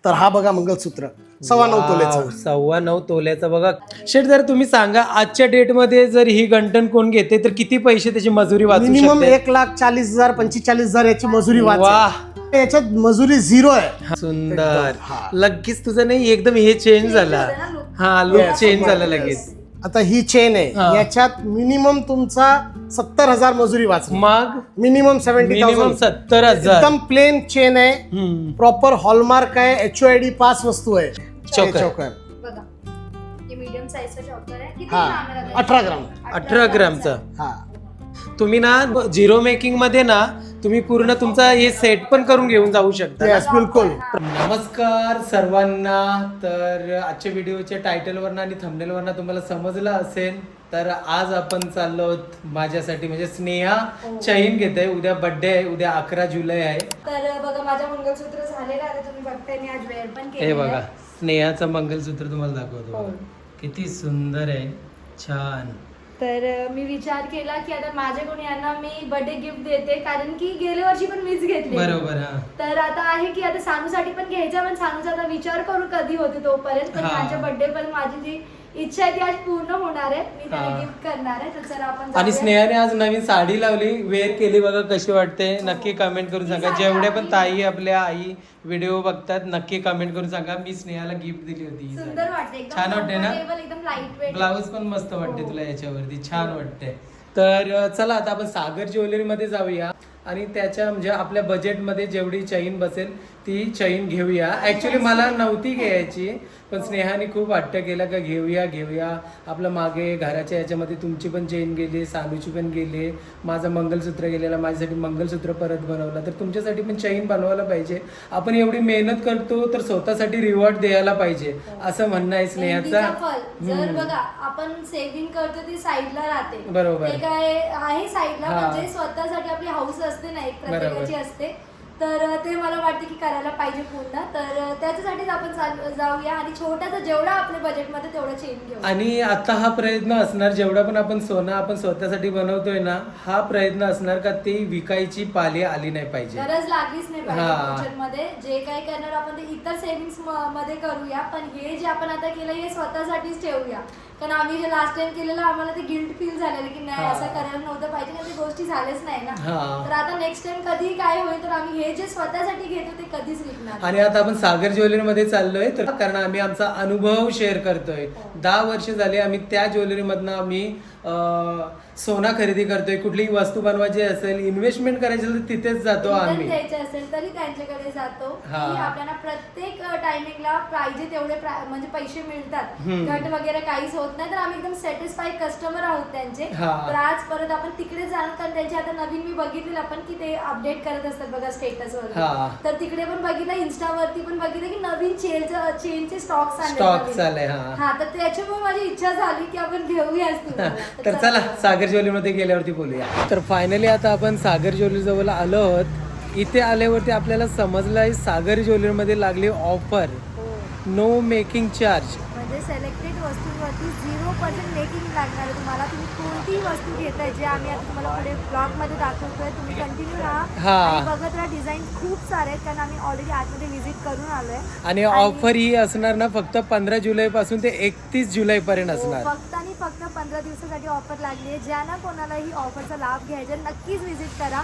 तर हा बघा मंगळसूत्र 9.25 तोल्याचा. 9.25 तोल्याचा बघा. शेठ जर तुम्ही सांगा आजच्या डेट मध्ये जर ही गंठन कोण घेते तर किती पैसे त्याची मजुरी वाचू मिनिमम शकते? 1,40,000 45,000 याची मजुरी वाह. वाचते. याच्यात मजुरी 0 आहे. सुंदर. हा. लगेच तुझं नाही एकदम हे चेंज झाला. हा लुक चेंज झाला लगेच. आता ही चेन आहे, याच्यात मिनिमम तुमचा 70,000 मजुरी वाचली. मग मिनिमम 70,000. 70,000. एकदम प्लेन चेन आहे, प्रॉपर हॉलमार्क आहे, HOID पास वस्तू आहे. चोकर. बघा हे मीडियम साईजचा चॉकर आहे. किती हा ग्राम आहे? 18 ग्राम. 18 ग्रामचा. हा तुम्ही ना झिरो मेकिंग मध्ये ना तुम्ही पूर्ण तुमचा हे सेट पण करून घेऊन जाऊ शकता. येस बिलकुल. नमस्कार सर्वांना. तर आजच्या व्हिडिओच्या टायटलवरनं आणि थंबनेलवरनं तुम्हाला समजलं असेल तर आज आपण चाललो आहोत माझ्यासाठी म्हणजे स्नेहा चैन घेत आहे. उद्या बर्थडे आहे, उद्या 11 जुलै आहे. तर बघा माझं मंगळसूत्र झालेलं आहे. तुम्ही बघताय मी आज वेअर पण हे केलेलं बघा आहे. स्नेहाचं मंगलसूत्र तुम्हाला दाखवतो. हो. किती सुंदर आहे, छान. तर मी विचार केला की आता माझ्याकडून यांना मी बर्थडे गिफ्ट देते, कारण की गेल्या वर्षी पण मीच घेतली. बरोबर. हा तर आता आहे की आता सानूसाठी पण घ्यायचा, पण सानूचा आता विचार करू कधी होते तोपर्यंत. पण हा. माझ्या बर्थडे पण माझी जी इच्छा आहे ती आज पूर्ण होणार आहे. मी त्याला हा. गिफ्ट करणार आहे. तर चला आपण आणि जाऊया. स्नेहाने आज नवीन साडी लावली, वेअर केली बघा कशी वाटते. नक्की कमेंट करून सांगा. जेवढे पण ताई आपल्या आई व्हिडिओ बघतात नक्की कमेंट करून सांगा. मी स्नेहाला गिफ्ट दिली होती ही सुंदर साडी. वाटते, एकदम छान वाटते ना? comfortable, एकदम लाईट वेट. ब्लाऊज पण मस्त वाटते तुला याच्यावरती, छान वाटते. तर चला आता आपण सागर ज्वेलरी मध्ये जाऊया आणि त्याच्या म्हणजे आपल्या बजेटमध्ये जेवढी चैन बसेल ती चैन घेऊया. ऍक्च्युली मला नव्हती घ्यायची, पण स्नेहाने खूप हट्ट केला का घेऊया. आपलं मागे घराच्या याच्यामध्ये तुमची पण चेन गेली, सानूची पण गेली, माझं मंगलसूत्र गेलेलं, माझ्यासाठी मंगलसूत्र परत बनवलं. तर तुमच्यासाठी पण चैन बनवायला पाहिजे. आपण एवढी मेहनत करतो तर स्वतःसाठी रिवॉर्ड द्यायला पाहिजे असं म्हणणं आहे स्नेहाचं. मेहनतीचं फळ जर बघा आपण सेव्हिंग करतो ती साईडला राहते. बरोबर. ते काय आहे साईडला, हा. म्हणजे स्वतःसाठी आपली हाऊस असते ना एक बरोबर. प्रत्येकाची असते. तर ते मला वाटतं की करायला पाहिजे पूर्ण. तर त्याच्यासाठीच आपण जाऊया आणि छोटासा जेवढा आपल्या बजेटमध्ये तेवढं चेन घेऊ. आणि आता हा प्रयत्न असणार जेवढा पण आपण सोनं आपण स्वतःसाठी बनवतोय ना, हा प्रयत्न असणार का ती विकायची पाली आली नाही पाहिजे, गरज लागलीच नाही हा. पाहिजे फ्युचर मध्ये. जे काही करणार आपण ते इतर सेव्हिंग्स मध्ये करूया, पण हे जे आपण आता केलं हे स्वतःसाठीच ठेवूया. कारण आम्ही जे लास्ट टाइम केलेलं आम्हाला ते गिल्ट फील झालेलं की नाही हा. असं करायला नव्हतं पाहिजे, कारण ते गोष्टी झाल्याच नाही ना. हा. तर आता नेक्स्ट टाइम कधी काय होईल तर आम्ही हे जे स्वतःसाठी घेतो ते कधीच विकणार. आणि आता आपण सागर ज्वेलरी मध्ये चाललोय तर कारण आम्ही आमचा अनुभव शेअर करतोय. 10 वर्ष झाले आम्ही त्या ज्वेलरी मधनं आम्ही सोना खरेदी करतोय. कुठलीही वस्तू बनवायची असेल, इन्व्हेस्टमेंट करायची असेल तर तिथेच जातो Return आम्ही. द्यायचे असेल तरी त्यांच्याकडे जातो हा. की आपल्याला प्रत्येक टायमिंगला पाहिजे तेवढे म्हणजे पैसे मिळतात, घट वगैरे काहीच होत नाही. तर आम्ही एकदम सॅटिस्फाईड कस्टमर आहोत त्यांचे. हा. तर आज परत आपण तिकडे जाणार, कारण त्यांचे आता नवीन मी बघितलेलं आपण की ते अपडेट करत असतात बघा स्टेटस हा. वर. तर तिकडे पण बघितलं, इन्स्टावरती पण बघितलं की नवीन चेनचे स्टॉक चालय. हा. हा. तर त्याच्यामुळे माझी इच्छा झाली की आपण घेऊया. तर चला सागर ज्वेलरी मध्ये गेल्यावरती बोलूया. तर फायनली आता आपण सागर ज्वेलरी जवळ आलो आहोत. इथे आल्यावरती आपल्याला समजलं आहे सागर ज्वेलरी मध्ये लागली ऑफर, नो मेकिंग चार्ज. म्हणजे सिलेक्टेड वस्तूंवरती 0% मेकिंग लागणार आहे तुम्हाला. तुम्ही कोणतीही वस्तू घेताय जे आम्ही आता तुम्हाला पुढे ब्लॉग मध्ये दाखवतोय, तुम्ही कंटिन्यू राहा हा. आणि बघत राहा. डिझाईन खूप सारे आहेत, कारण आम्ही ऑलरेडी आतमध्ये व्हिजिट करून आलोय. आणि ऑफर ही असणार ना फक्त 15 जुलै पासून ते 31 जुलै पर्यंत असणार. फक्त आणि फक्त 15 दिवसासाठी ऑफर लागली आहे. ज्यांना कोणाला ही ऑफरचा लाभ घ्यायचा नक्कीच व्हिजिट करा.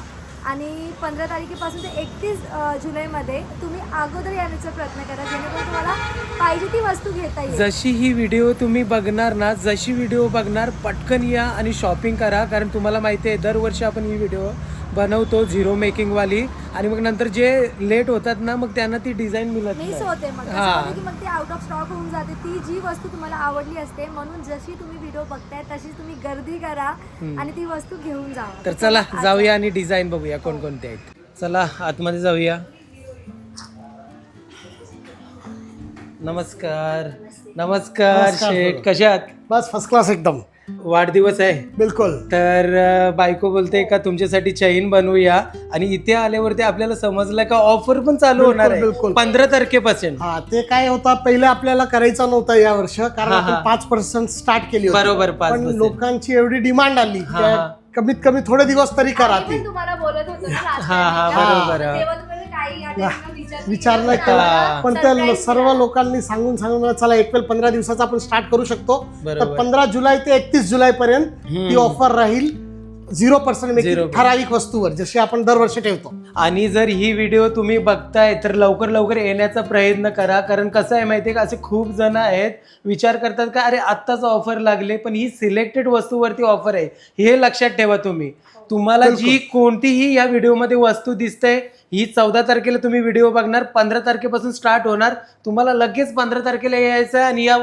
आणि 15 तारखेपासून ते 31 जुलैमध्ये तुम्ही अगोदर येण्याचा प्रयत्न करा, जेणेकरून तुम्हाला पाहिजे ती वस्तू घेता येईल. जशी ही व्हिडिओ तुम्ही बघणार ना, जशी व्हिडिओ बघणार पटकन या आणि शॉपिंग करा. कारण तुम्हाला माहिती आहे दरवर्षी आपण ही व्हिडिओ बनवतो झिरो मेकिंग वाली, आणि मग नंतर जे लेट होतात ना मग त्यांना ती डिझाईन मिळत मिस नाही. होते मग हा. त्याच्यामध्ये की मग ते आउट ऑफ स्टॉक होऊन जाते ती जी वस्तू तुम्हाला आवडली असते. म्हणून जशी तुम्ही व्हिडिओ बघताय तशीच तुम्ही गर्दी करा आणि ती वस्तू घेऊन जा. तर चला जाऊया आणि डिझाईन बघूया कोणकोणते आहेत. चला आतमध्ये जाऊया. नमस्कार. नमस्कार शेठ, कशा आहात? बस फर्स्ट क्लास एकदम. वाढदिवस आहे बिलकुल. तर बायको बोलते का तुमच्यासाठी चैन बनवूया, आणि इथे आल्यावरती आपल्याला समजलं का ऑफर पण चालू होणार आहे बिलकुल. 15 तारखेपासून. हा ते काय होता पहिले आपल्याला करायचा नव्हता या वर्ष, कारण हा, आपण हा. 5% स्टार्ट केली होती. बरोबर, 5%. पण लोकांची एवढी डिमांड आली हा, की हा. कमीत कमी थोडे दिवस तरी करा आम्ही ती. पण तुम्हाला बोलत होतो ना last हा, हा, time. बरोबर, हा. तेव्हा तुम्ही काही काही या टाइमला विचार नाही केला, पण त्या सर्व लोकांनी सांगून मला चला एक वेळ 15 दिवसाचा आपण स्टार्ट करू शकतो. तर 15 जुलै ते 31 जुलै पर्यंत ही ऑफर राहील 0% मेकिंग ठराविक वस्तूवर, जशी आपण दरवर्षी ठेवतो. आणि जर ही व्हिडिओ तुम्ही बघताय तर लवकर येण्याचा प्रयत्न करा, कारण कसं आहे माहितीये का, असे खूप जण आहेत विचार करतात का अरे आत्ताच ऑफर लागले, पण ही सिलेक्टेड वस्तूवरती ऑफर आहे, हे लक्षात ठेवा तुम्ही. तुम्हाला जी कोणतीही या व्हिडिओमध्ये वस्तू दिसते ही 14 तारखेला तुम्ही व्हिडिओ बघणार, 15 तारखेपासून स्टार्ट होणार, तुम्हाला लगेच 15 तारखेला यायचं आहे. आणि या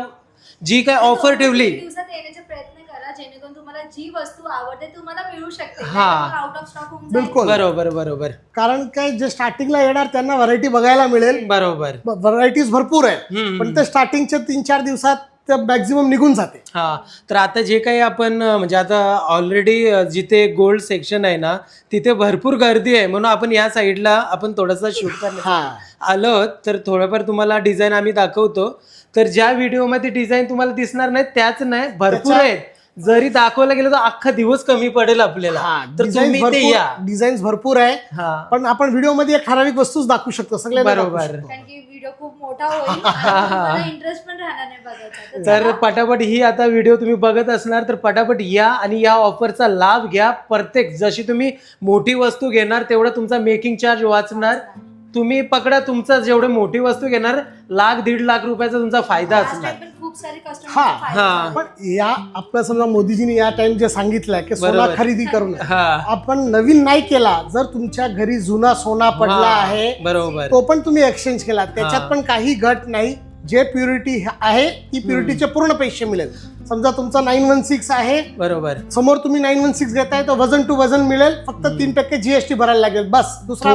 जी काय ऑफर ठेवली दिवसात येण्याचा प्रयत्न करा, जेणेकरून तुम्हाला जी वस्तू आवडते तुम्हाला मिळू शकते, हा. आउट ऑफ स्टॉक होऊन बिलकुल बरोबर. कारण काय जे स्टार्टिंगला येणार त्यांना व्हरायटी बघायला मिळेल. बरोबर. व्हरायटीज भरपूर आहे, पण ते स्टार्टिंगच्या 3-4 दिवसात ते मॅक्झिमम निघून जाते. हा, तर आता जे काही आपण म्हणजे आता ऑलरेडी जिथे गोल्ड सेक्शन आहे ना तिथे भरपूर गर्दी आहे, म्हणून आपण या साईडला आपण थोडासा शूट करण्यासाठी आलो. तर थोडंफार तुम्हाला डिझाईन आम्ही दाखवतो. तर ज्या व्हिडिओमध्ये डिझाईन तुम्हाला दिसणार नाही त्याच नाही, भरपूर आहेत. जरी दाखवलं गेलं तर अख्खा दिवस कमी पडेल आपल्याला. तर तुम्ही ते या, डिझाईन्स भरपूर आहे, पण आपण व्हिडिओ मध्ये एक ठराविक वस्तूच दाखवू शकतो सगळ्या. बरोबर. कारण की व्हिडिओ खूप मोठा होईल आणि इंटरेस्ट पण राहणार नाही बघायचा. तर पटापट ही आता व्हिडिओ तुम्ही बघत असणार तर पटापट या आणि या ऑफरचा लाभ घ्या. प्रत्येक जशी तुम्ही मोठी वस्तू घेणार तेवढा तुमचा मेकिंग चार्ज वाचणार. तुम्ही पकडा तुमचा जेवढे मोठी वस्तू घेणार 1-1.5 लाख रुपयाचा तुमचा फायदा असणार. खूप सारे कस्टमर पण या आपलं समजा मोदीजींनी या टाइम जे सांगितलंय की सोना खरेदी करून आपण नवीन नाही केला, जर तुमच्या घरी जुना सोना पडला आहे बरोबर तो पण तुम्ही एक्सचेंज केला, त्याच्यात पण काही घट नाही. जे प्युरिटी आहे ती प्युरिटीचे पूर्ण पैसे मिळेल. समजा तुमचा 916 आहे, बरोबर, समोर तुम्ही 916 घेताय तर वजन टू वजन मिळेल, फक्त 3% GST भरायला लागेल, बस. दुसरा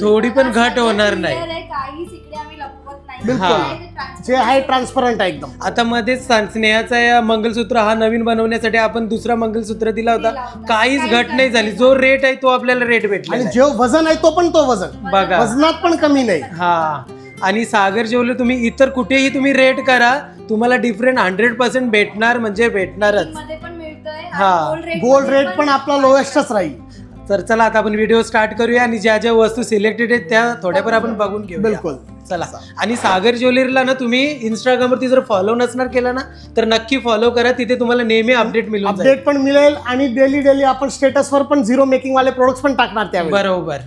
थोडी पण घट होणार नाही. काहीच इकडे आम्ही लपवत नाही. बिलकुल जे आहे ट्रान्सपरंट आहे एकदम. आता मध्येच स्नेहाचा या मंगलसूत्र हा नवीन बनवण्यासाठी आपण दुसरा मंगलसूत्र दिला होता, काहीच घट नाही झाली. जो रेट आहे तो आपल्याला रेट भेटला. आणि जे वजन आहे तो पण तो वजन बघा, वजनात पण कमी नाही. हा, आणि सागर ज्वेलरी तुम्ही इतर कुठेही तुम्ही रेट करा, तुम्हाला डिफरंट 100% भेटणार म्हणजे भेटणारच. गोल्ड रेट पण आपला लोएस्टच राहील. तर चला आता आपण व्हिडिओ स्टार्ट करूया आणि ज्या ज्या वस्तू सिलेक्टेड आहेत त्या थोड्याफार आपण बघून घेऊ. बिलकुल, चला. आणि सागर ज्वेलरीला ना तुम्ही इंस्टाग्रामवरती जर फॉलो नसणार केला ना तर नक्की फॉलो करा, तिथे तुम्हाला नेहमी अपडेट मिळून जाईल. अपडेट पण मिळेल आणि डेली आपण स्टेटसवर पण 0 मेकिंग वाले प्रोडक्ट्स पण टाकणार त्यावेळी. बरोबर.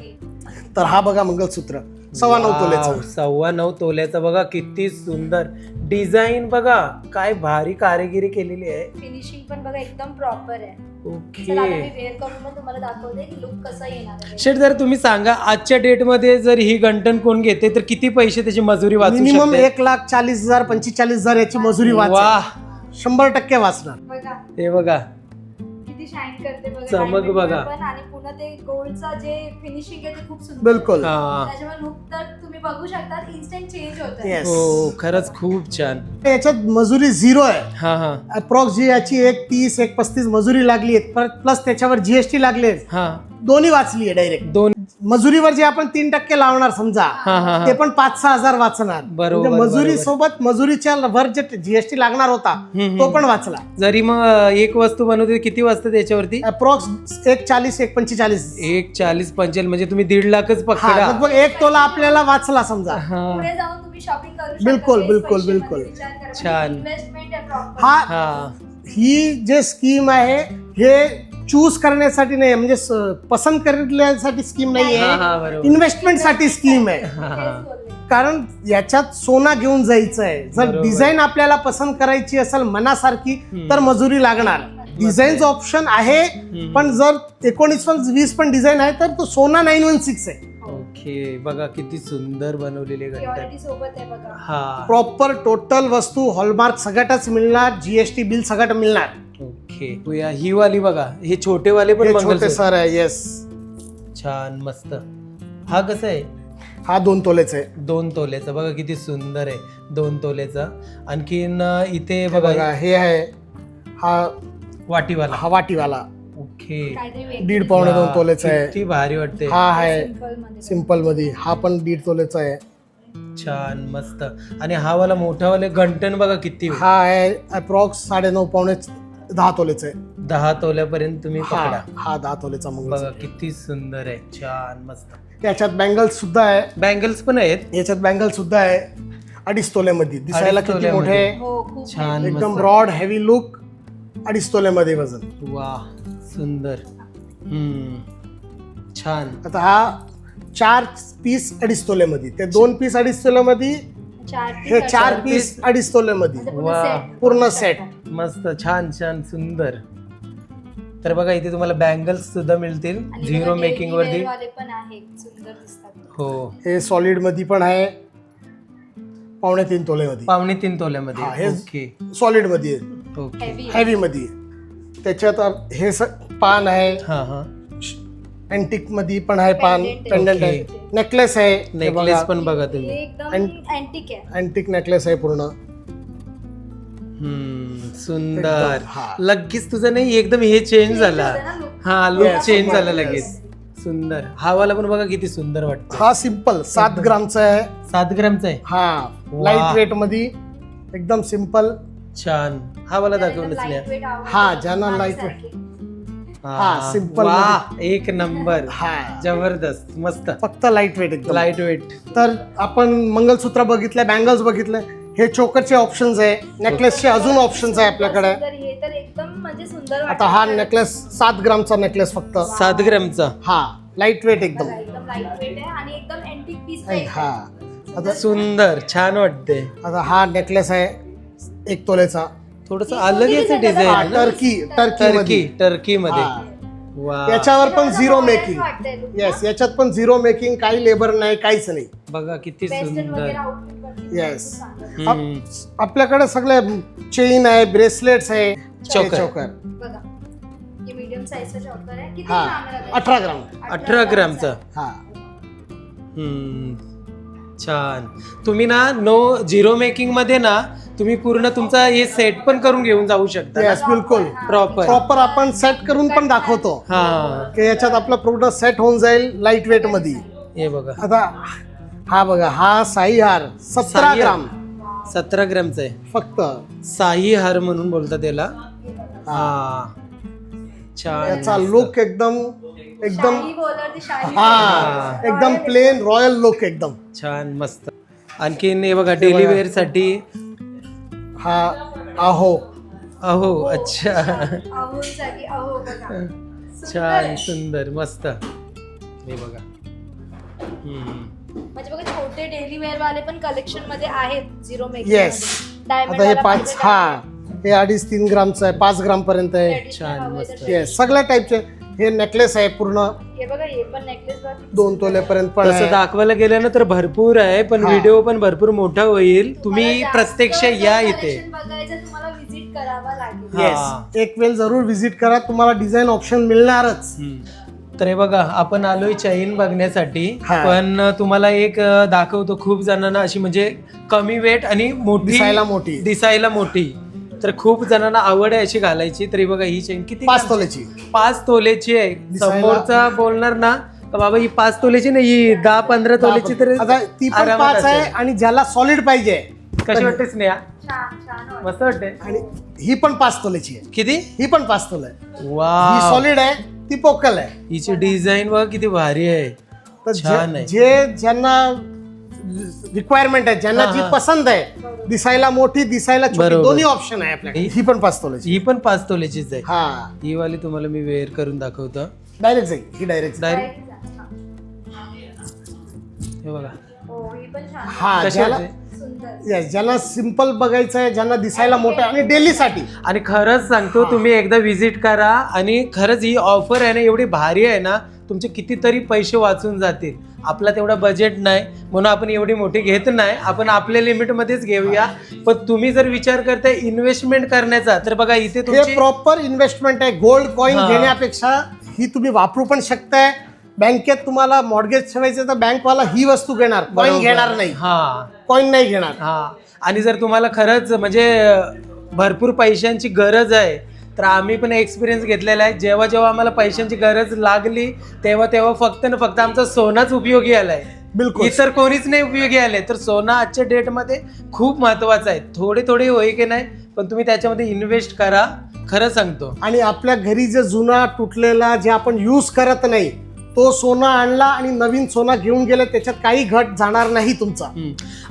तर हा बघा मंगलसूत्र 9.25 तोल्याचा. 9.25 तोल्याचा बघा, किती सुंदर डिझाईन बघा, काय भारी कारिगिरी केलेली आहे. फिनिशिंग पण बघा एकदम प्रॉपर आहे. ओके. चला आता मी वेअर करून पण तुम्हाला दाखवते की लुक कसा येणार आहे. शेठ, जर तुम्ही सांगा आजच्या डेट मध्ये जर ही गंटन कोण घेते तर किती पैसे त्याची मजुरी वाचू शकते? मिनिमम 1,40,000 45,000 याची मजुरी वाह, 100% वाचणार. बघा हे बघा किती शाईन करते बघा, चमक diamond बघा. पण आणि पुन्हा ते गोल्डचा जे फिनिशिंग आहे ते खूप सुंदर. बिलकुल. त्याच्यामुळे लुक तर तुम्ही बघू शकता इन्स्टंट चेंज होतं. Yes. हो, खरंच खूप छान. याच्यात मजुरी 0 आहे. हा. अप्रॉक्स जी याची 1,30 1,35 मजुरी लागली आहे, प्लस त्याच्यावर GST लागले, हा, दोन्ही वाचली आहे डायरेक्ट. दोन मजुरीवर जे आपण 3% लावणार समजा, ते पण 5-6 हजार वाचणार. बरोबर, मजुरी सोबत मजुरीच्या वर जे GST लागणार होता तो पण वाचला. जरी मग एक वस्तू बनवते किती वाजता त्याच्यावरती? अप्रॉक्स 1,40 1,45 1,40-45 म्हणजे तुम्ही 1.5 लाखच पकडा. लगभग 1 तोला आपल्याला वाचला समजा. पुढे जाऊन तुम्ही शॉपिंग करू शकता. बिलकुल, तेच बिलकुल, पैसे बिलकुल. मध्ये विचार करा. छान. इन्व्हेस्टमेंट आहे प्रॉपर. हा, ही जे स्कीम आहे हे चूज करण्यासाठी नाही, म्हणजे पसंत करण्यासाठी स्कीम नाही आहे, इन्व्हेस्टमेंट साठी स्कीम आहे. कारण याच्यात सोना घेऊन जायचं आहे. जर डिझाईन आपल्याला पसंत करायची असेल मनासारखी तर मजुरी लागणार. डिझाईनचं ऑप्शन आहे, पण जर 19-20 पण डिझाईन आहे तर तो सोना 916 आहे. ओके, बघा किती सुंदर बनवलेली प्युरिटी सोबत आहे बघा. हा, प्रॉपर टोटल वस्तू हॉलमार्क सगळ्याच मिळणार, GST बिल सगळं मिळणार. ओके. ही वाली बघा, हे छोटे वाले पण छोटे सर आहे. येस, छान मस्त. हा कसा आहे? हा 2 तोलेचा आहे. 2 तोल्याचा बघा किती सुंदर आहे, 2 तोल्याचा. आणखीन इथे बघा बघा हे आहे, हा वाटीवाला. हा वाटीवाला. ओके, 1.5-2 तोलेचा आहे. किती भारी वाटते. हा आहे सिंपल मध्ये, हा पण 1.5 तोलेचा आहे. छान मस्त. आणि हा वाला मोठा वाले गंटन बघा किती. हा आहे अप्रॉक्स 9.5-10 तोलेचा आहे. 10 तोल्यापर्यंत तुम्ही पकडा. हा 10 तोलेचा बघा मंगळसूत्र. किती सुंदर आहे, छान मस्त. याच्यात बँगल्स सुद्धा आहे, बँगल्स पण आहेत. याच्यात बँगल सुद्धा आहे 2.5 तोल्यामध्ये. दिसायला 2.5 किती तोल्यामध्ये. मोठे आहे, हो खूप छान एकदम मस्त. Broad heavy look. 2.5 तोल्यामध्ये वजन. वा सुंदर. छान. आता हा 4 पीस 2.5 तोल्यामध्ये, ते 2 पीस 2.5 तोल्यामध्ये, हे 4 पीस 2.5 तोल्यामध्ये, वा पूर्ण सेट. मस्त छान छान सुंदर. तर बघा इथे तुम्हाला बँगल्स सुद्धा मिळतील 0 मेकिंग वरती. पण आहेत, सुंदर दिसतात. हो हे सॉलिड मध्ये पण आहे 3.5 तोल्यामध्ये. 3.5 तोल्यामध्ये. हा, हे ओके सॉलिड मध्ये आहे, ओके. हेवी मध्ये. त्याच्यात हे पान आहे, हा हा. अँटिक मध्ये पण आहे पान, Pendant पेंडंट आहे, नेकलेस आहे. नेकलेस पण बघा हे तुम्ही. एकदम अँटिक आहे. अँटिक नेकलेस आहे पूर्ण. सुंदर. एकदम, हा. लगेच तुझं नाही एकदम हे चेंज झाला. हा लुक Yes, चेंज yes. झाला लगेच. सुंदर. हा वाला पण बघा किती सुंदर वाटतं. हा सिंपल 7 ग्रामचा आहे. 7 ग्रामचा आहे. हा वा. लाईट वेट मध्ये एकदम सिंपल. छान. हा वाला दाखवूनच नाही. Lightweight आवडतं. हा, ज्यांना माझ्यासारखे. lightweight. हा, simple वा एक नंबर. हा जबरदस्त मस्त. फक्त लाईट वेट एकदम. Light weight. तर आपण मंगलसूत्र बघितलंय, बँगल्स बघितले, हे चोकरचे ऑप्शन्स आहे, नेकलेसचे अजून ऑप्शन्स आहे आपल्याकडे. सुंदर, हे तर एकदम म्हणजे सुंदर आता हा नेकलेस 7 ग्रामचा नेकलेस फक्त. 7 ग्रामचा. हा लाईट वेट एकदम. एकदम लाईटवेट आहे आणि एकदम अँटिक पीस हा आता सुंदर छान वाटते. आता हा नेकलेस आहे 1 तोलेचा. थोडस अलग याचं डिझाईन हा, आहे ना. टर्की टर्की मध्ये. हा. वा याच्यावर पण झिरो modern मेकिंग. वाटतंय look ना. येस, याच्यात पण झिरो मेकिंग, काही लेबर नाही, काहीच नाही. बघा किती Western सुंदर. वगैरे outfit वरती Yes. खूप चांगलं. आपल्याकडे सगळे चेन आहे, ब्रेसलेट्स आहे, चोकर. चोकर. बघा हे मीडियम साईजचा चॉकर आहे. किती हा, ग्राम आहे? 18 ग्राम. 18 ग्रामचा. हा छान. तुम्ही ना 0 मेकिंग मध्ये ना तुम्ही पूर्ण तुमचा हे सेट पण करून घेऊन जाऊ शकता. येस, बिलकुल प्रॉपर. प्रॉपर आपण सेट करून पण दाखवतो हा की याच्यात आपला प्रोडक्ट सेट होऊन जाईल लाईट वेट मध्ये. हे बघा आता हा बघा, हा साई हार 17 साई हार. ग्राम 17 ग्रामचा आहे. फक्त. साई हार म्हणून बोलतात त्याला. हा छान. याचा लुक एकदम एकदम शाही बोलर ती शाही हा एकदम प्लेन रॉयल लुक एकदम. छान मस्त. आणखीन हे बघा डेली वेअर साठी. हा अहो अहो अच्छा. अहोसाठी अहो बघा. सुंदर छान आहे. सुंदर मस्त. हे बघा. म्हणजे बघा छोटे डेली वेअर वाले पण कलेक्शन मध्ये आहेत 0 मेकिंग. येस. आता हे 5 हा हे 2.5-3 ग्रामचं आहे, 5 ग्राम पर्यंत आहे. छान, मस्त. येस, सगळ्या टाईपचे. हे नेकलेस आहे पूर्ण हे बघा हे पण नेकलेस बघा. 2 तोल्यापर्यंत पण तसं आहे. दाखवायला गेलं ना तर भरपूर आहे, पण हा. व्हिडिओ पण भरपूर मोठा होईल. तुम्ही तुम्हाला जास्त प्रत्यक्ष या जर इथे. collection बघायचं तुम्हाला विजिट करावा लागेल. हा. येस, एक वेळ जरूर विजिट करा, तुम्हाला डिझाईन ऑप्शन मिळणारच. तर हे बघा आपण आलोय चैन बघण्यासाठी. हा. पण तुम्हाला एक दाखवतो. खूप जणांना अशी म्हणजे कमी वेट आणि मोठी दिसायला मोठी तर खूप जणांना आवड आहे अशी घालायची. तरी बघा ही चैन किती 5 तोल्याची. 5 तोलेची आहे. दिसायला- समोरचा बोलणार ना का बाबा ही 5 तोलेची नाही, ही 10-15 तोलेची. तर आता ती पण आरामात 5 आहे असेल. आणि ज्याला सॉलिड पाहिजे कशी वाटते स्नेहा? छान छान वाटतं. मस्त वाटते. आणि ही पण 5 तोल्याची आहे. किती? ही पण 5 तोला आहे. ही वा सॉलिड आहे, ती पोकल आहे. हिची डिझाईन बघा किती भारी आहे. तर छान आहे. जे ज्यांना रिक्वायरमेंट आहे, ज्यांना हा, जी हा. पसंत आहे, दिसायला मोठी दिसायला छोटी, बरोबर. दोन्ही ऑप्शन आहे आपल्याकडे. ही पण 5 तोल्याची. ही पण 5 तोलेचीच आहे. हा ही वाली तुम्हाला मी वेअर करून दाखवतो. डायरेक्ट जाईल, ही डायरेक्ट. डायरेक्ट हा. हे बघा हो ही पण छान आहे. हा कशी ज्याला वाटते? सुंदर. yes, ज्यांना सिंपल बघायचं आहे, ज्यांना दिसायला मोठं आहे आणि डेली साठी. आणि खरंच सांगतो तुम्ही एकदा विजिट करा. आणि खरंच ही ऑफर आहे ना एवढी भारी आहे ना, तुमचे कितीतरी पैसे वाचून जातील. आपला तेवढा बजेट नाही म्हणून आपण एवढी मोठी घेत नाही, आपण आपल्या लिमिटमध्येच घेऊया. पण तुम्ही जर विचार करताय इन्व्हेस्टमेंट करण्याचा तर बघा इथे हे तुमची प्रॉपर इन्व्हेस्टमेंट आहे. गोल्ड कॉईन हा. घेण्यापेक्षा ही तुम्ही वापरू पण शकताय. बँकेत तुम्हाला मॉर्गेज ठेवायचं तर बँकवाला ही वस्तू घेणार, कॉईन बरोबर. घेणार नाही. हा कॉईन नाही घेणार. हा. आणि जर तुम्हाला खरंच म्हणजे भरपूर पैशांची गरज आहे तर आम्ही पण एक्सपिरियन्स घेतलेला आहे. जेव्हा जेव्हा आम्हाला पैशांची गरज लागली तेव्हा तेव्हा फक्त ना फक्त आमचा सोनाच उपयोगी आलाय. बिलकुल. इतर कोणीच नाही उपयोगी आले. तर सोनं आजच्या डेटमध्ये खूप महत्वाचं आहे. थोडे थोडे होई की नाही पण तुम्ही त्याच्यामध्ये इन्व्हेस्ट करा. खरं सांगतो. आणि आपल्या घरी जे जुना तुटलेला जे आपण यूज करत नाही तो सोनं आणला आणि नवीन सोनं घेऊन गेलं, त्याच्यात काही घट जाणार नाही तुमचा.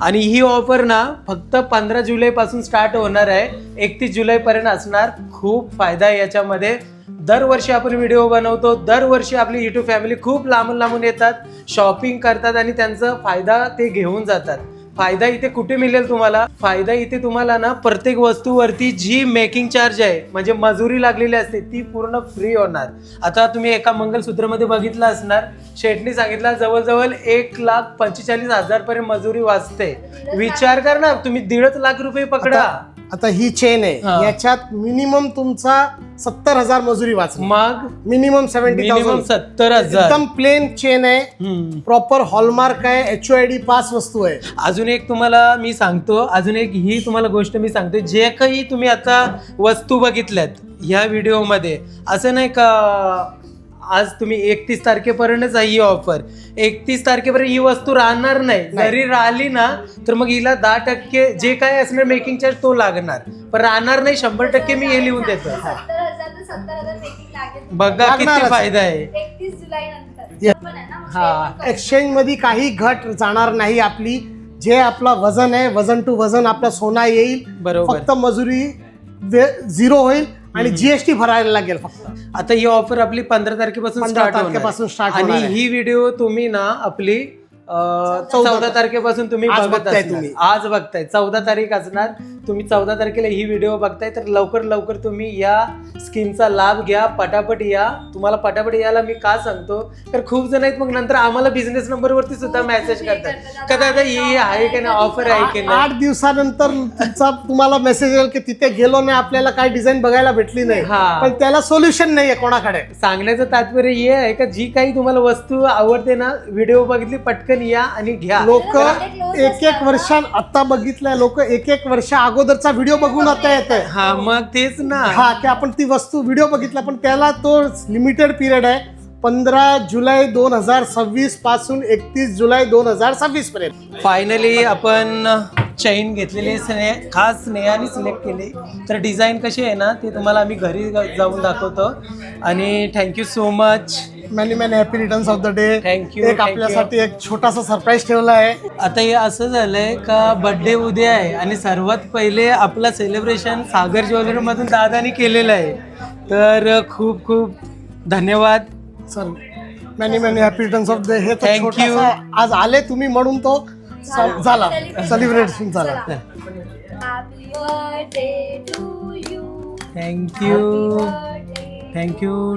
आणि ही ऑफर ना फक्त 15 जुलै पासून स्टार्ट होणार आहे, 31 जुलै पर्यंत असणार. खूप फायदा आहे याच्यामध्ये. दरवर्षी आपण व्हिडिओ बनवतो, दरवर्षी आपली युट्यूब फॅमिली खूप लांबून येतात, शॉपिंग करतात आणि त्यांचा फायदा ते घेऊन जातात. फायदा इथे कुठे मिळेल तुम्हाला? फायदा इथे तुम्हाला ना प्रत्येक वस्तूवरती जी मेकिंग चार्ज आहे म्हणजे मजुरी लागलेली असते ती पूर्ण फ्री होणार. आता तुम्ही एका मंगलसूत्रामध्ये बघितलं असणार, शेठनी सांगितलं जवळजवळ 1,45,000 पर्यंत मजुरी वाचते. विचार कर ना, तुम्ही 1.5 लाख रुपये पकडा. आता ही चेन आहे, याच्यात मिनिमम तुमचा 70,000 मजुरी वाचणार. मग मिनिमम 70,000. 70,000 एकदम प्लेन चेन आहे, प्रॉपर हॉलमार्क आहे, HOID पास वस्तू आहे. अजून एक तुम्हाला मी सांगतो, अजून एक ही तुम्हाला गोष्ट मी सांगते, जे काही तुम्ही आता वस्तू बघितल्यात ह्या व्हिडिओमध्ये, असं नाही का आज तुम्ही 31 तारखेपर्यंतच आहे ही ऑफर. 31 तारखेपर्यंत ही वस्तू राहणार नाही. जरी राहिली ना तर मग हिला 10% जे काय असणार मेकिंग चार्ज तो लागणार, पण राहणार नाही. 100% मी हे लिहून देतो. 70,000 ते 70,000 मेकिंग लागेल. बघा किती फायदा आहे. 31 जुलै नंतर पण आहे ना, मग हा, एक्सचेंज मध्ये काही घट जाणार नाही. आपली जे आपला वजन आहे, वजन टू वजन आपला सोना येईल. बरोबर. फक्त मजुरी 0 होईल आणि GST भरायला लागेल फक्त. आता ही ऑफर आपली 15 तारखेपासून 15 स्टार्ट तारखेपासून होणार. start आणि होणार आहे. ही व्हिडिओ तुम्ही ना आपली 14 तारखेपासून तुम्ही आज बघत बघताय असणार. तुम्ही. आज बघताय, 14 तारीख असणार. तुम्ही 14 तारखेला ही व्हिडिओ बघताय, तर लवकर तुम्ही या स्कीमचा लाभ घ्या. पटापट या. तुम्हाला पटापट यायला मी का सांगतो, तर खूप जण आहेत मग नंतर आम्हाला बिझनेस नंबर वरती सुद्धा मेसेज करतात का दादा ही आहे की नाही, ऑफर आहे की नाही. 8 दिवसानंतर तुम्हाला मेसेज येईल की तिथे गेलो नाही, आपल्याला काय डिझाईन बघायला भेटली नाही, हा. पण त्याला सोल्युशन नाहीये कोणाकडे. सांगण्याचं तात्पर्य हे आहे का जी काही तुम्हाला वस्तू आवडते ना, व्हिडिओ बघितली पटकन या आणि घ्या. लोक एक वर्षां आता बघितलंय, लोक एक वर्ष अगोदरचा व्हिडिओ बघून आता येत आहे. हा मग तेच ना. हा की आपण ती वस्तू व्हिडिओ बघितला, पण त्याला तो लिमिटेड पिरियड आहे. 15 जुलै 2026 पासून 31 जुलै 2026 पर्यंत. फायनली आपण चैन घेतलेली खास स्नेहाने सिलेक्ट केली. तर डिझाईन कशी आहे ना ते तुम्हाला आम्ही घरी जाऊन दाखवतो. आणि thank you so much. Many happy returns of the day. Thank you. एक आपल्यासाठी एक छोटासा सरप्राईज ठेवला आहे. आता हे असं झालंय का बर्थडे उद्या आहे आणि सर्वात पहिले आपला सेलिब्रेशन सागर ज्वेलरी मधून दादानी केलेलं आहे. तर खूप खूप धन्यवाद sir. Many happy returns of the day. हे तर Thank you. छोटासा आज आले तुम्ही म्हणून तो झाला सेलिब्रेशन झाला. Happy birthday to you.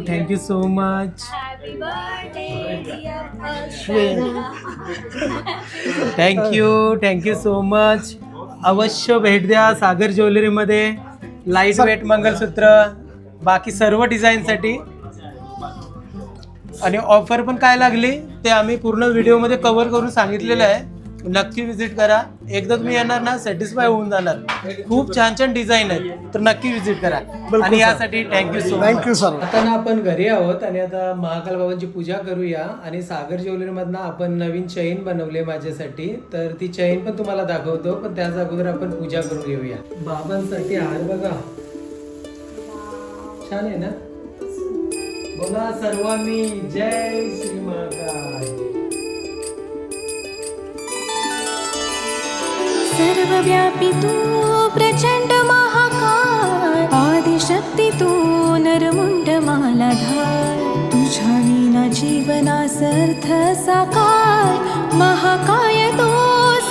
Thank you so much. Happy birthday dear thank you so much. अवश्य भेट द्या सागर ज्वेलरीमध्ये. लाईट वेट मंगलसूत्र, बाकी सर्व डिझाईनसाठी. आणि ऑफर पण काय लागली ते आम्ही पूर्ण व्हिडिओमध्ये कव्हर करून सांगितलेलं आहे. नक्की विजिट करा. एकदा तुम्ही येणार ना सॅटिस्फाय होऊन जाणार. खूप छान डिझाईन आहेत, तर नक्की विजिट करा. आणि यासाठी थँक्यू सर. आता ना आपण घरी आहोत आणि आता महाकाल बाबांची पूजा करूया. आणि सागर ज्वेलरी मधनं आपण नवीन चैन बनवले माझ्यासाठी, तर ती चैन पण तुम्हाला दाखवतो. पण त्याच अगोदर आपण पूजा करून घेऊया. बाबांसाठी हार बघा, छान आहे ना. बोला सर्वांनी जय श्री महाकाल. सर्वव्यापी तू प्रचंड महाकाय, आदिशक्ती तू नरमुंड मालाधार. तुझ्या विना जीवनासर्थ साकार, महाकाय तो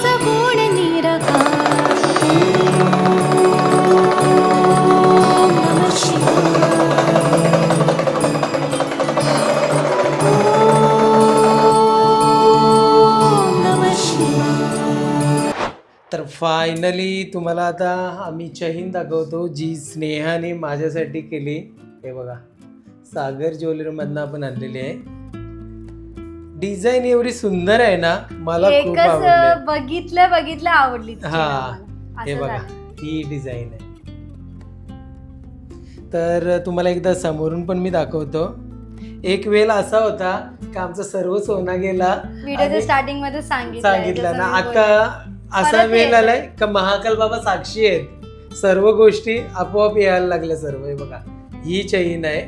सगुण निराकार. ओम नमः शिवाय. तर फायनली तुम्हाला आता आम्ही चैन दाखवतो जी स्नेहाने माझ्यासाठी केली. हे बघा, सागर ज्वेलरीमधनं आपण आणलेली आहे. डिझाईन एवढी सुंदर आहे ना, मला खूप आवडली. बघितलं आवडली. हा हे बघा, ही डिझाईन आहे. तर तुम्हाला एकदा समोरून पण मी दाखवतो. एक वेळ असा होता की आमचा सर्व सोना गेला. व्हिडिओच्या स्टार्टिंग मध्ये सांगितलं ना. आता असा वेळ आलाय का महाकाल बाबा साक्षी आहेत सर्व गोष्टी आपोआप यायला लागल्या सर्व. हे बघा, ही चैन आहे.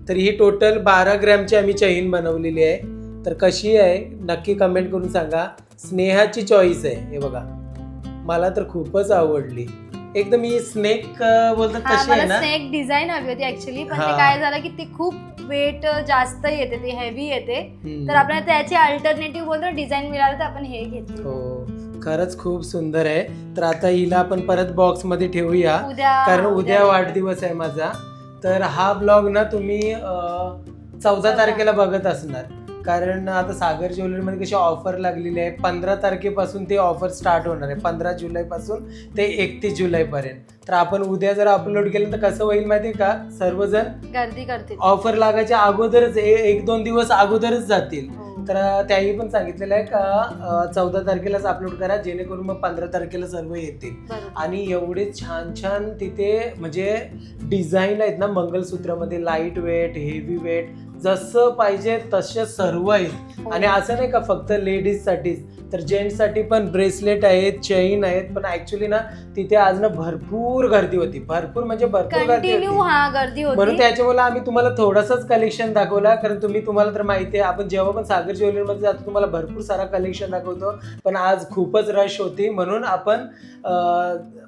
तर ही टोटल 12 ग्रॅमची आम्ही चैन बनवलेली आहे. तर कशी आहे नक्की कमेंट करून सांगा. स्नेहाची चॉईस आहे. हे बघा, मला तर खूपच आवडली. एकदम ही स्नेक बोलतात तशी आहे ना. स्नेक डिझाइन हवी होती ऍक्च्युली, पण हा. ते काय झालं की ती खूप वेट जास्त येते, ती हेवी येते. तर आपल्याला त्याची अल्टरनेटिव्ह बोलतो डिझाईन मिळालं तर आपण हे घेतली. हो, खरंच खूप सुंदर आहे. तर आता हिला आपण परत बॉक्स मध्ये ठेवूया, उद्या कारण उद्या वाढदिवस आहे माझा. तर हा ब्लॉग ना तुम्ही 14 तारखेला बघत असणार, कारण आता सागर ज्वेलरीमध्ये कशी ऑफर लागलेली आहे. 15 तारखेपासून ते ऑफर स्टार्ट होणार आहे, 15 जुलैपासून ते 31 जुलैपर्यंत. तर आपण उद्या जर अपलोड केलं तर कसं होईल माहिती का, सर्वजण गर्दी करतील. ऑफर लागायच्या अगोदरच 1-2 दिवस अगोदरच जातील. हो. तर त्याही पण सांगितलेलं आहे का 14 तारखेलाच अपलोड करा, जेणेकरून मग 15 तारखेला सर्व येतील. बरोबर. आणि एवढे छान छान तिथे म्हणजे डिझाईन आहेत ना मंगलसूत्रामध्ये, लाईट वेट, हेवी वेट, जसं पाहिजे तसे सर्व आहेत. हो. आणि असं नाही का फक्त लेडीज साठीच, तर जेंट्स साठी पण ब्रेसलेट आहेत, चैन आहेत. पण ऍक्च्युली ना तिथे आज ना भरपूर गर्दी होती, भरपूर म्हणजे भरपूर गर्दी कंटिन्यू होती. गर्दी म्हणून होती. त्याच्यामुळे आम्ही तुम्हाला थोडंसंच कलेक्शन दाखवला, कारण तुम्हाला तर माहिती आहे आपण जेव्हा पण सागर ज्वेलरीमध्ये जातो तुम्हाला भरपूर सारा कलेक्शन दाखवतो. पण आज खूपच रश होती, म्हणून आपण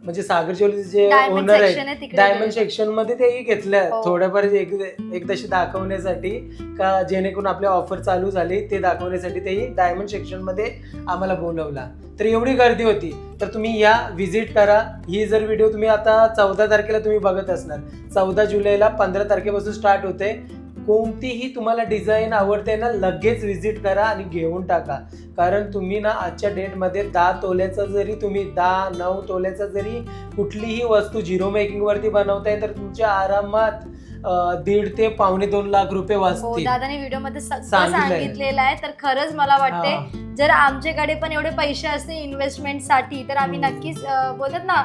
म्हणजे सागर ज्वेलरीचे जे Diamond ओनर section आहे आहेत तिकडे डायमंड गेलो. सेक्शन मध्ये तेही घेतलं हो. थोड्याफार एकदाशी दाखवण्यासाठी, का जेणेकरून आपले ऑफर चालू झाली ते दाखवण्यासाठी तेही डायमंड सेक्शन मध्ये आम्हाला बोलवला. तर एवढी गर्दी होती. तर तुम्ही या, व्हिजिट करा. ही जर व्हिडिओ तुम्ही आता 14 तारखेला तुम्ही बघत असणार, 14 जुलैला 15 तारखेपासून स्टार्ट होते. कोणतीही तुम्हाला डिझाईन आवडते ना, लगेच व्हिजिट करा आणि घेऊन टाका. कारण तुम्ही ना आजच्या डेटमध्ये 10 तोल्याचा जरी तुम्ही 10-9 तोल्याचा जरी कुठलीही वस्तू झिरो मेकिंग वरती बनवताय तर तुमच्या आरामात 1.5 ते $1.25 लाख रुपये हो, वाचतील. दादाने व्हिडिओ मध्ये सगळं सांगितलंय. सांगितलेलं आहे. तर खरंच मला वाटते जर आमच्याकडे पण एवढे पैसे असते इन्व्हेस्टमेंट साठी तर आम्ही नक्कीच बोलतात ना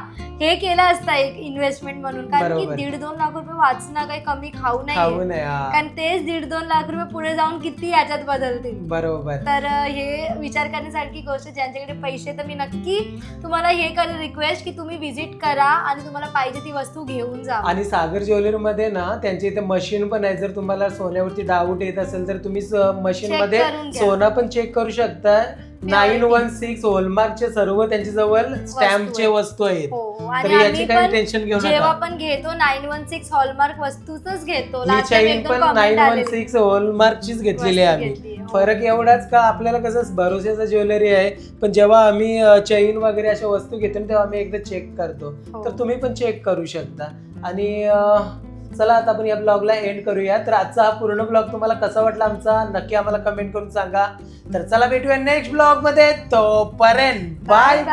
हे केलं असतं एक इन्व्हेस्टमेंट म्हणून. कारण की बरोबर. 1.5-2 लाख रुपये वाचणं काही कमी खाऊ खाऊ नाही, नये. हा. कारण तेच 1.5-2 लाख रुपये पुढे जाऊन किती याच्यात बदलतील. बरोबर. तर हे विचार करण्यासारखी गोष्ट. ज्यांच्याकडे पैसे तर मी नक्की तुम्हाला हे करेल रिक्वेस्ट की तुम्ही व्हिजिट करा आणि तुम्हाला पाहिजे ती वस्तू घेऊन जा. आणि सागर ज्वेलरी मध्ये ना त्यांच्या इथे मशीन पण आहे. जर तुम्हाला सोन्यावरती डाऊट येत असेल तर तुम्ही मशीन Check मध्ये करून घ्या. सोना पण चेक करू शकता. 916 हॉलमार्कचे सर्व त्यांच्या जवळ स्टॅम्पचे वस्तू आहेत. हो, तर आणि याची आम्ही काही पण टेन्शन घेऊ जेव्हा नका. पण घेतो 916 हॉलमार्क वस्तूच घेतो. ही Last time चैन एकदम पण comment आलेली. 916 हॉलमार्कचीच घेतलेली आहे वस्तू आम्ही. घेतली, हो. फरक एवढाच का आपल्याला कसं भरोश्याचं ज्वेलरी आहे, पण जेव्हा आम्ही चैन वगैरे अशा वस्तू घेतो ना, तेव्हा आम्ही एकदा चेक करतो. हो. तर तुम्ही पण चेक करू शकता. आणि चला आता आपण या ब्लॉगला एंड करूया. तर आजचा हा पूर्ण ब्लॉग तुम्हाला कसा वाटला आमचा नक्की आम्हाला कमेंट करून सांगा. तर चला भेटूया नेक्स्ट ब्लॉग मध्ये. तोपर्यंत बाय बाय.